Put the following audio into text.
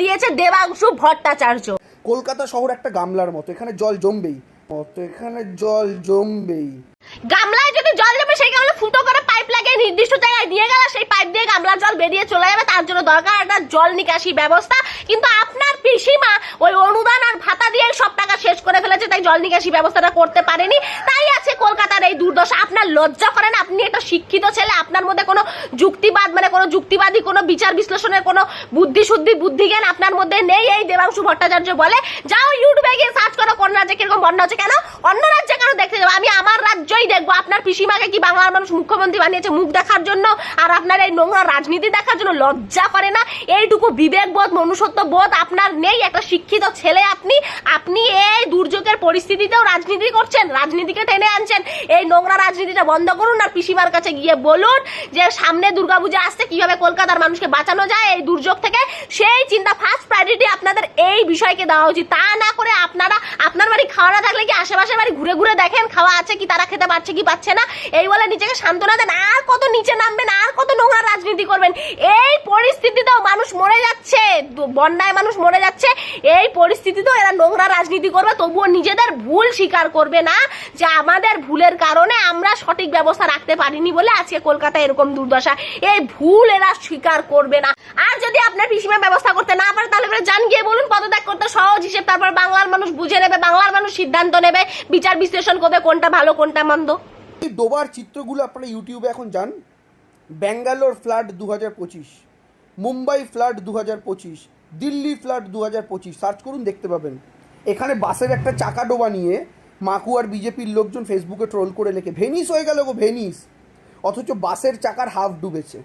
দিয়েছে দেবাংশু ভট্টাচার্য। কলকাতা শহর একটা গামলার মতো, এখানে জল জমবেই, গামলায় যদি জল জমে সেই গামলা ফুটো করে পাইপ লাগিয়ে নির্দিষ্ট জায়গায় দিয়ে গেলে সেই পাইপ দিয়ে গামলার জল বেরিয়ে চলে যাবে, তার জন্য দরকার একটা জল নিকাশি ব্যবস্থা। কিন্তু আপনার পিসিমা ওই অনুদান আর ভাতা দিয়ে সব টাকা শেষ করে ফেলেছে, তাই জল নিকাশি ব্যবস্থাটা করতে পারেনি, তাই আছে কলকাতার এই দুর্দশা। আপনার লজ্জা করে না? আপনি একটা শিক্ষিত ছেলে, আপনার মধ্যে কোনো যুক্তিবাদ মানে কোনো যুক্তিবাদী কোনো বিচার বিশ্লেষণের কোনো বুদ্ধি শুদ্ধি বুদ্ধিজ্ঞান আপনার মধ্যে নেই। এই দেবাংশু ভট্টাচার্য বলে যাও ইউটিউবে গিয়ে সার্চ করো কোন রাজ্যে কিরকম বন্যা হচ্ছে। কেন অন্য রাজ্যে কেন দেখতে যাবো? আমি আমার রাজ্যই দেখবো। আপনার পিসিমাকে কি বাংলার মানুষ মুখ্যমন্ত্রী বানিয়েছে মুখ দেখার জন্য আর আপনার এই নোংরা রাজনীতি দেখার জন্য? লজ্জা করে না? এইটুকু বিবেকবোধ মনুষ্যত্ব বোধ আপনার নেই? একটা শিক্ষিত ছেলে আপনি, আপনি এই দুর্যোগের পরিস্থিতিতেও রাজনীতি করছেন, রাজনীতিকে টেনে আনছেন। এই নোংরা রাজনীতিটা বন্ধ করুন আর পিসিমার কাছে গিয়ে বলুন যে সামনে দুর্গাপূজা আসছে, কিভাবে কলকাতার মানুষকে বাঁচানো যায় এই দুর্যোগ থেকে, সেই চিন্তা ফার্স্ট প্রায়োরিটি আপনাদের এই বিষয়কে দেওয়া উচিত। তা না করে আপনারা আপনার বাড়ি খাওয়া না থাকলে কি আশেপাশের বাড়ি ঘুরে ঘুরে দেখেন খাওয়া আছে কি, তারা খেতে পারছে কি পাচ্ছে না, এই বলে নিজেকে সান্ত্বনা দেন। আর কত নিচে নামবেন, আর কত নোংরা রাজনীতি করবেন? এই পরিস্থিতিতেও মানুষ মরে যাচ্ছে, বন্যায় মানুষ মরে যাচ্ছে, এই পরিস্থিতিতেও এরা নোংরা রাজনীতি করবে, তবুও নিজেদের ভুল স্বীকার করবে না যে আমাদের ভুলের কারণে আমরা সঠিক ব্যবস্থা রাখতে পারিনি বলে আজকে কলকাতায় এরকম দুর্দশা। এই ভুল এরা স্বীকার করবে না। আর যদি আপনার পিসিমা ব্যবস্থা করতে না পারে তাহলে জান গিয়ে বলুন পদত্যাগ করতে, সহজ হিসেব। তারপর বাংলার মানুষ বুঝে নেবে, বাংলার মানুষ সিদ্ধান্ত নেবে, বিচার বিশ্লেষণ করবে কোনটা ভালো কোনটা মন্দ। এই ডোবার চিত্রগুলো আপনারা ইউটিউবে এখন যান, Bangalore flood 2025, Mumbai flood 2025, Delhi flood 2025, search করুন দেখতে পাবেন। এখানে বাসের একটা চাকা ডোবা নিয়ে মাকুয়ার বিজেপির লোকজন ফেসবুকে ট্রোল করে লেখে ভেনিস হয়ে গেল গো ভেনিস, অথচ বাসের চাকার হাফ ডুবেছে।